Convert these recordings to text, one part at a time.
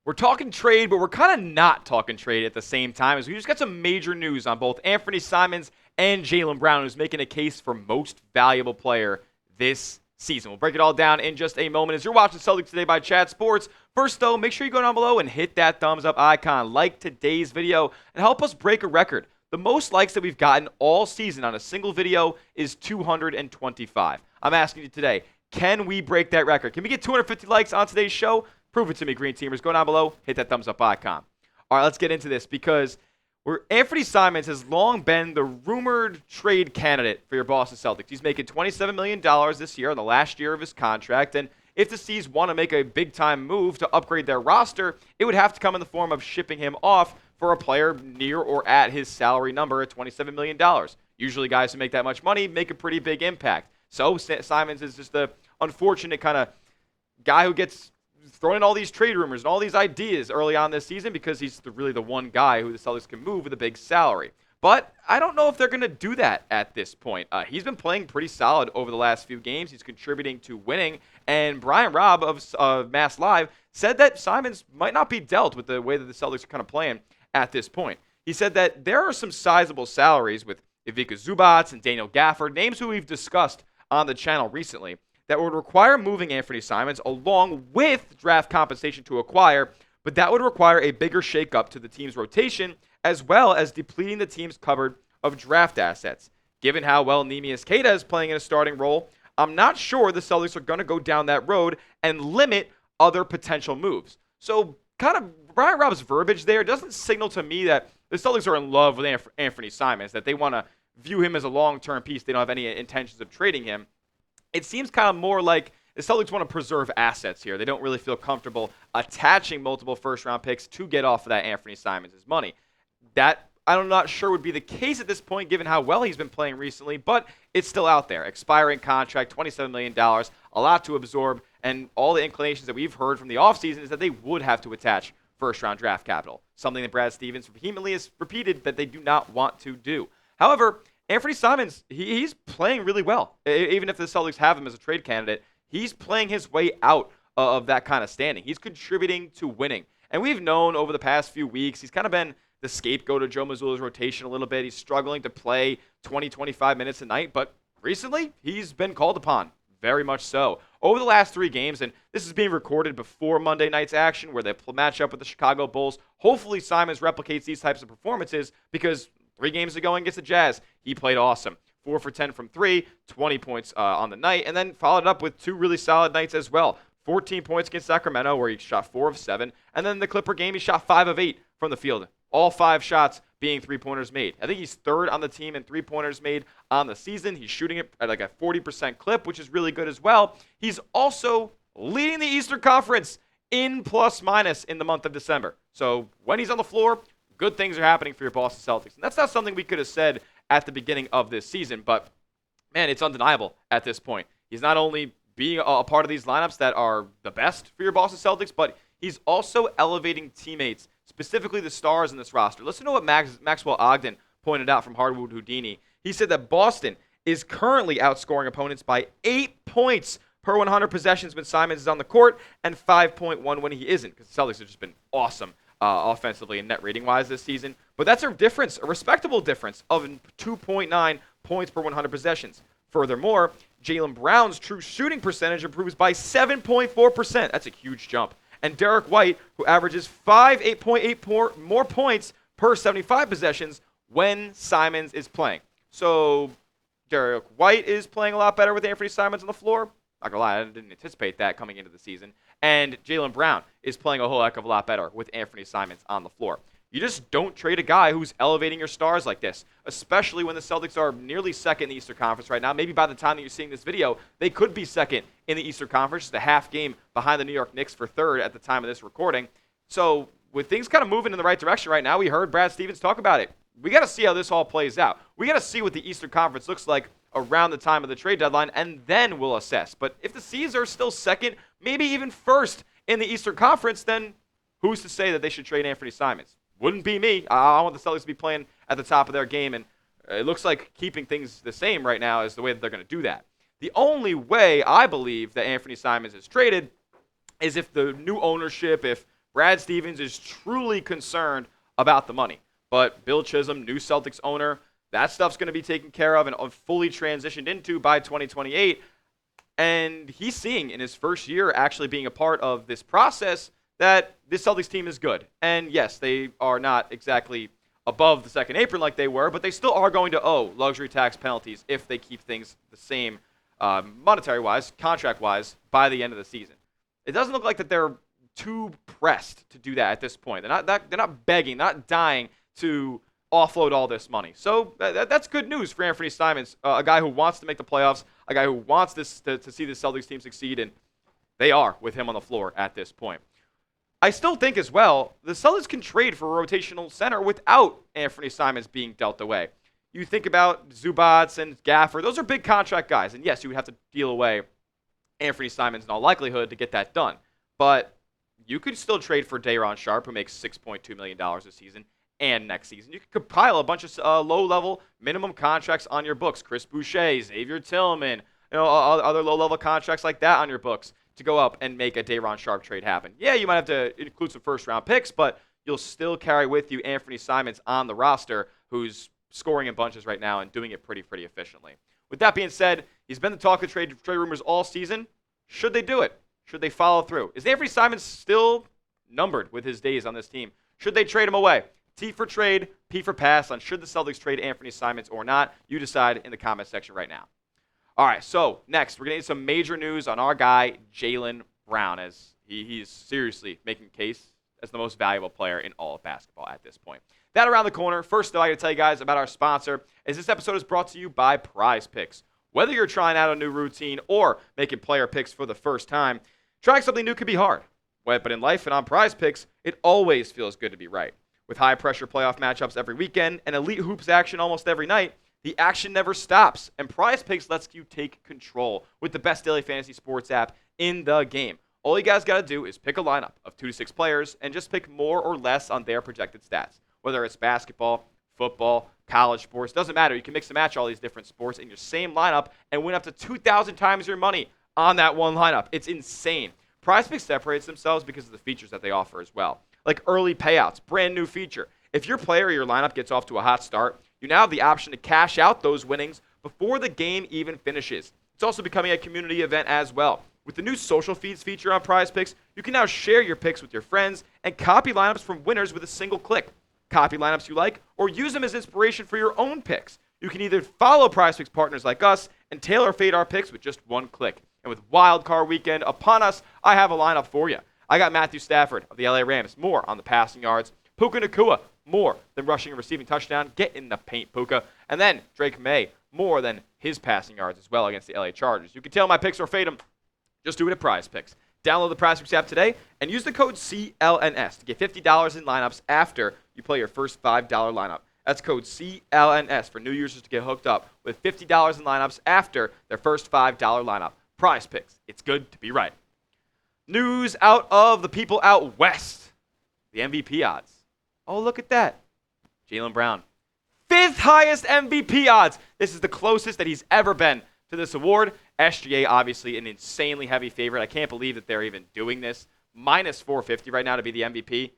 We're talking trade, but we're kind of not talking trade at the same time, as we just got some major news on both Anfernee Simons and Jaylen Brown, who's making a case for most valuable player this season. We'll break it all down in just a moment as you're watching Celtics Today by Chat Sports. First, though, make sure you go down below and hit that thumbs up icon, like today's video, and help us break a record. The most likes that we've gotten all season on a single video is 225. I'm asking you today, can we break that record? Can we get 250 likes on today's show? Prove it to me, Green Teamers. Go down below, hit that thumbs up icon. All right, let's get into this because Anfernee Simons has long been the rumored trade candidate for your Boston Celtics. He's making $27 million this year in the last year of his contract, and if the C's want to make a big-time move to upgrade their roster, it would have to come in the form of shipping him off for a player near or at his salary number at $27 million. Usually guys who make that much money make a pretty big impact. So Simons is just the unfortunate kind of guy who gets thrown in all these trade rumors and all these ideas early on this season because he's really the one guy who the Celtics can move with a big salary. But I don't know if they're going to do that at this point. He's been playing pretty solid over the last few games. He's contributing to winning. And Brian Robb of Mass Live said that Simons might not be dealt with the way that the Celtics are kind of playing at this point. He said that there are some sizable salaries with Ivica Zubac and Daniel Gafford, names who we've discussed on the channel recently, that would require moving Anfernee Simons along with draft compensation to acquire, but that would require a bigger shakeup to the team's rotation as well as depleting the team's cupboard of draft assets. Given how well Neemias Queta is playing in a starting role, I'm not sure the Celtics are going to go down that road and limit other potential moves. So kind of Brian Robb's verbiage there doesn't signal to me that the Celtics are in love with Anfernee Simons, that they want to view him as a long-term piece. They don't have any intentions of trading him. It seems kind of more like the Celtics want to preserve assets here. They don't really feel comfortable attaching multiple first-round picks to get off of that Anfernee Simons' money. That, I'm not sure, would be the case at this point, given how well he's been playing recently, but it's still out there. Expiring contract, $27 million, a lot to absorb, and all the inclinations that we've heard from the offseason is that they would have to attach first-round draft capital, something that Brad Stevens vehemently has repeated that they do not want to do. However, Anfernee Simons, he's playing really well. Even if the Celtics have him as a trade candidate, he's playing his way out of that kind of standing. He's contributing to winning. And we've known over the past few weeks, he's kind of been the scapegoat of Joe Mazzulla's rotation a little bit. He's struggling to play 20, 25 minutes a night, but recently he's been called upon, very much so. Over the last 3 games, and this is being recorded before Monday night's action where they match up with the Chicago Bulls. Hopefully Simons replicates these types of performances because 3 games ago against the Jazz, he played awesome. 4 for 10 from 3, 20 points on the night, and then followed up with 2 really solid nights as well. 14 points against Sacramento, where he shot 4 of 7, and then the Clipper game, he shot 5 of 8 from the field. All 5 shots being 3-pointers made. I think he's 3rd on the team in 3-pointers made on the season. He's shooting it at like a 40% clip, which is really good as well. He's also leading the Eastern Conference in plus-minus in the month of December. So when he's on the floor, good things are happening for your Boston Celtics. And that's not something we could have said at the beginning of this season, but, man, it's undeniable at this point. He's not only being a part of these lineups that are the best for your Boston Celtics, but he's also elevating teammates, specifically the stars in this roster. Listen to what Maxwell Ogden pointed out from Hardwood Houdini. He said that Boston is currently outscoring opponents by 8 points per 100 possessions when Simons is on the court and 5.1 when he isn't, because the Celtics have just been awesome offensively and net rating-wise this season. But that's a difference, a respectable difference of 2.9 points per 100 possessions. Furthermore, Jaylen Brown's true shooting percentage improves by 7.4%. That's a huge jump. And Derrick White, who averages 8.8 more points per 75 possessions when Simons is playing. So Derrick White is playing a lot better with Anfernee Simons on the floor. Not gonna lie, I didn't anticipate that coming into the season. And Jaylen Brown is playing a whole heck of a lot better with Anfernee Simons on the floor. You just don't trade a guy who's elevating your stars like this, especially when the Celtics are nearly second in the Eastern Conference right now. Maybe by the time that you're seeing this video, they could be second in the Eastern Conference, just a half game behind the New York Knicks for 3rd at the time of this recording. So with things kind of moving in the right direction right now, we heard Brad Stevens talk about it. We got to see how this all plays out. We got to see what the Eastern Conference looks like around the time of the trade deadline, and then we'll assess. But if the C's are still second, maybe even first in the Eastern Conference, then who's to say that they should trade Anfernee Simons? Wouldn't be me. I want the Celtics to be playing at the top of their game, and it looks like keeping things the same right now is the way that they're going to do that. The only way I believe that Anfernee Simons is traded is if the new ownership, if Brad Stevens is truly concerned about the money. But Bill Chisholm, new Celtics owner, that stuff's going to be taken care of and fully transitioned into by 2028. And he's seeing in his first year actually being a part of this process that this Celtics team is good. And yes, they are not exactly above the second apron like they were, but they still are going to owe luxury tax penalties if they keep things the same monetary-wise, contract-wise, by the end of the season. It doesn't look like that they're too pressed to do that at this point. They're not begging, not dying to offload all this money. So that's good news for Anfernee Simons, a guy who wants to make the playoffs, a guy who wants this to see the Celtics team succeed, and they are with him on the floor at this point. I still think as well, the Celtics can trade for a rotational center without Anfernee Simons being dealt away. You think about Zubats and Gaffer, those are big contract guys, and yes, you would have to deal away Anfernee Simons in all likelihood to get that done. But you could still trade for Day'Ron Sharpe, who makes $6.2 million this season, and next season. You could compile a bunch of low-level minimum contracts on your books. Chris Boucher, Xavier Tillman, other low-level contracts like that on your books to go up and make a Day'Ron Sharpe trade happen. Yeah, you might have to include some first-round picks, but you'll still carry with you Anfernee Simons on the roster, who's scoring in bunches right now and doing it pretty efficiently. With that being said, he's been the talk of trade rumors all season. Should they do it? Should they follow through? Is Anfernee Simons still numbered with his days on this team? Should they trade him away? T for trade, P for pass on should the Celtics trade Anfernee Simons or not. You decide in the comment section right now. All right, so next, we're getting some major news on our guy, Jaylen Brown, as he's seriously making a case as the most valuable player in all of basketball at this point. That around the corner. First, though, I got to tell you guys about our sponsor, as this episode is brought to you by PrizePicks. Whether you're trying out a new routine or making player picks for the first time, trying something new can be hard. But in life and on PrizePicks, it always feels good to be right. With high-pressure playoff matchups every weekend and elite hoops action almost every night, the action never stops, and PrizePicks lets you take control with the best daily fantasy sports app in the game. All you guys got to do is pick a lineup of 2 to 6 players and just pick more or less on their projected stats. Whether it's basketball, football, college sports, doesn't matter. You can mix and match all these different sports in your same lineup and win up to 2,000 times your money on that one lineup. It's insane. PrizePicks separates themselves because of the features that they offer as well, like early payouts, brand new feature. If your player or your lineup gets off to a hot start, you now have the option to cash out those winnings before the game even finishes. It's also becoming a community event as well. With the new social feeds feature on PrizePicks, you can now share your picks with your friends and copy lineups from winners with a single click. Copy lineups you like or use them as inspiration for your own picks. You can either follow PrizePicks partners like us and tailor fade our picks with just one click. And with Wild Card Weekend upon us, I have a lineup for you. I got Matthew Stafford of the LA Rams, more on the passing yards. Puka Nacua, more than rushing and receiving touchdown. Get in the paint, Puka. And then Drake May, more than his passing yards as well against the LA Chargers. You can tail my picks or fade them. Just do it at PrizePicks. Download the PrizePicks app today and use the code CLNS to get $50 in lineups after you play your first $5 lineup. That's code CLNS for new users to get hooked up with $50 in lineups after their first $5 lineup. PrizePicks. It's good to be right. News out of the people out west. The MVP odds. Oh, look at that. Jaylen Brown. 5th highest MVP odds. This is the closest that he's ever been to this award. SGA, obviously, an insanely heavy favorite. I can't believe that they're even doing this. Minus 450 right now to be the MVP.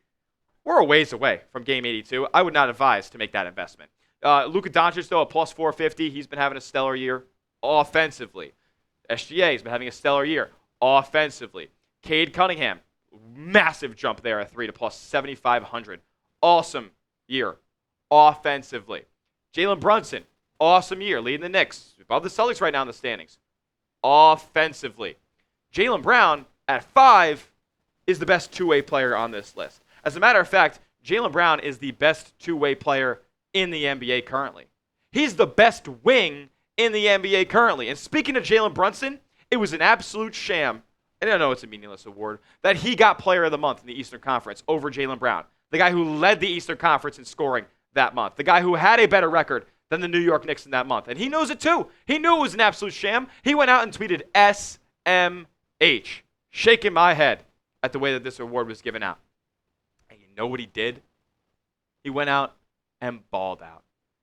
We're a ways away from Game 82. I would not advise to make that investment. Luka Doncic, though, a plus 450. He's been having a stellar year offensively. SGA has been having a stellar year offensively. Cade Cunningham, massive jump there at 3 to plus 7,500. Awesome year offensively. Jalen Brunson, awesome year, leading the Knicks. Above the Celtics right now in the standings. Offensively. Jaylen Brown at 5 is the best two-way player on this list. As a matter of fact, Jaylen Brown is the best two-way player in the NBA currently. He's the best wing in the NBA currently. And speaking of Jalen Brunson, it was an absolute sham, and I know it's a meaningless award, that he got Player of the Month in the Eastern Conference over Jaylen Brown, the guy who led the Eastern Conference in scoring that month, the guy who had a better record than the New York Knicks in that month. And he knows it too. He knew it was an absolute sham. He went out and tweeted SMH, shaking my head at the way that this award was given out. And you know what he did? He went out and balled out.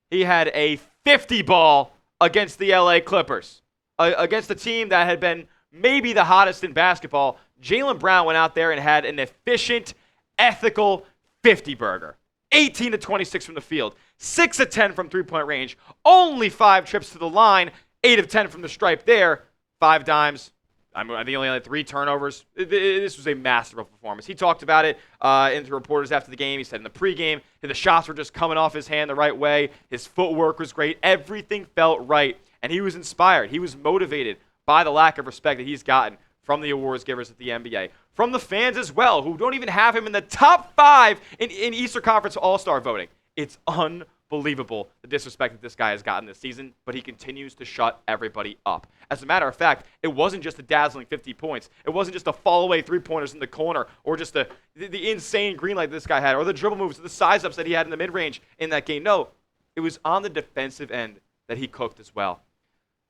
He had a 50 ball against the LA Clippers, against the team that had been maybe the hottest in basketball. Jaylen Brown went out there and had an efficient ethical 50-burger. 18 to 26 from the field, 6 of 10 from three-point range, only 5 trips to the line, 8 of 10 from the stripe there, 5 dimes. I think he only had 3 turnovers. This was a masterful performance. He talked about it to reporters after the game. He said in the pregame, the shots were just coming off his hand the right way. His footwork was great. Everything felt right, and he was inspired. He was motivated by the lack of respect that he's gotten from the awards givers at the NBA, from the fans as well, who don't even have him in the top 5 in Eastern Conference All-Star voting. It's unbelievable the disrespect that this guy has gotten this season, but he continues to shut everybody up. As a matter of fact, it wasn't just a dazzling 50 points. It wasn't just a fall-away three-pointers in the corner or just the insane green light this guy had or the dribble moves or the size-ups that he had in the mid-range in that game. No, it was on the defensive end that he cooked as well.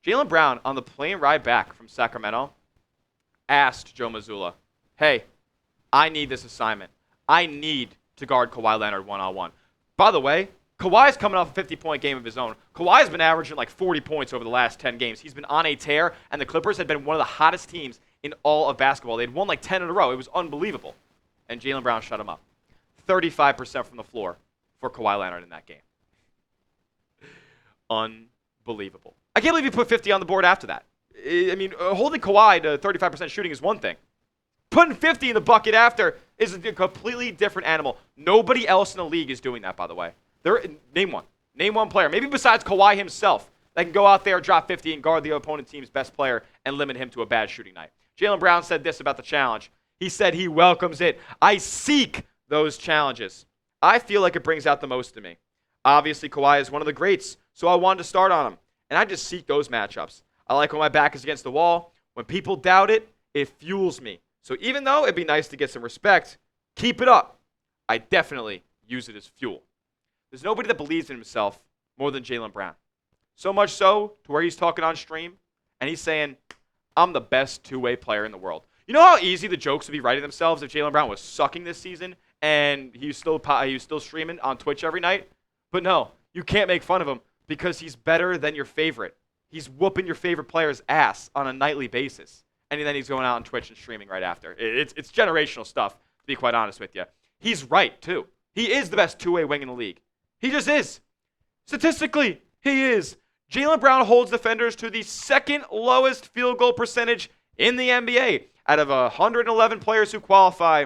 Jaylen Brown, on the plane ride back from Sacramento, asked Joe Mazzulla, hey, I need this assignment. I need to guard Kawhi Leonard one-on-one. By the way, Kawhi's coming off a 50-point game of his own. Kawhi's been averaging like 40 points over the last 10 games. He's been on a tear, and the Clippers had been one of the hottest teams in all of basketball. They'd won like 10 in a row. It was unbelievable. And Jaylen Brown shut him up. 35% from the floor for Kawhi Leonard in that game. Unbelievable. I can't believe he put 50 on the board after that. I mean, holding Kawhi to 35% shooting is one thing. Putting 50 in the bucket after is a completely different animal. Nobody else in the league is doing that, by the way. Name one. Name one player, maybe besides Kawhi himself, that can go out there, drop 50, and guard the opponent team's best player and limit him to a bad shooting night. Jaylen Brown said this about the challenge. He said he welcomes it. I seek those challenges. I feel like it brings out the most in me. Obviously, Kawhi is one of the greats, so I wanted to start on him. And I just seek those matchups. I like when my back is against the wall. When people doubt it, it fuels me. So even though it'd be nice to get some respect, keep it up. I definitely use it as fuel. There's nobody that believes in himself more than Jaylen Brown. So much so to where he's talking on stream and he's saying, I'm the best two-way player in the world. You know how easy the jokes would be writing themselves if Jaylen Brown was sucking this season and he was still streaming on Twitch every night? But no, you can't make fun of him because he's better than your favorite. He's whooping your favorite player's ass on a nightly basis. And then he's going out on Twitch and streaming right after. It's generational stuff, to be quite honest with you. He's right, too. He is the best two-way wing in the league. He just is. Statistically, he is. Jaylen Brown holds defenders to the second lowest field goal percentage in the NBA. Out of 111 players who qualify,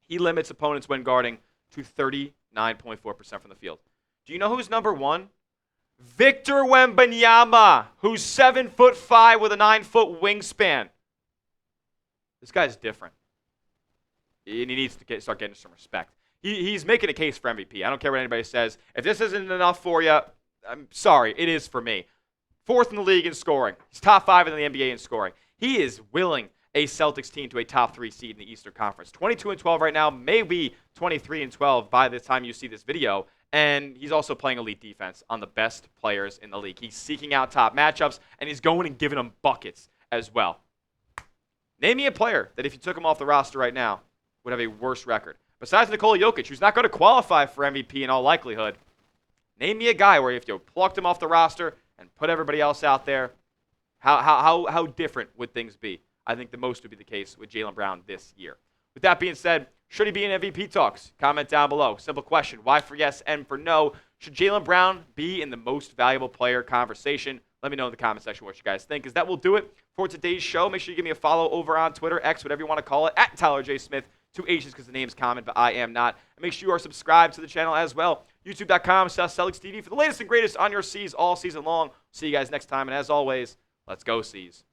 he limits opponents when guarding to 39.4% from the field. Do you know who's number one? Victor Wembanyama, who's 7'5" with a 9-foot wingspan. This guy's different. And he needs to start getting some respect. He's making a case for MVP. I don't care what anybody says. If this isn't enough for you, I'm sorry. It is for me. 4th in the league in scoring. He's top 5 in the NBA in scoring. He is willing a Celtics team to a top 3 seed in the Eastern Conference. 22-12 right now, maybe 23-12 by the time you see this video. And he's also playing elite defense on the best players in the league. He's seeking out top matchups, and he's going and giving them buckets as well. Name me a player that if you took him off the roster right now would have a worse record. Besides Nikola Jokic, who's not going to qualify for MVP in all likelihood. Name me a guy where if you plucked him off the roster and put everybody else out there, how different would things be? I think the most would be the case with Jaylen Brown this year. With that being said, should he be in MVP talks? Comment down below. Simple question. Y for yes, N for no. Should Jaylen Brown be in the most valuable player conversation? Let me know in the comment section what you guys think, because that will do it for today's show. Make sure you give me a follow over on Twitter, X, whatever you want to call it, at Tyler J. Smith. 2 H's because the name's common, but I am not. And make sure you are subscribed to the channel as well. YouTube.com/CelticsTV for the latest and greatest on your C's all season long. See you guys next time. And as always, let's go C's.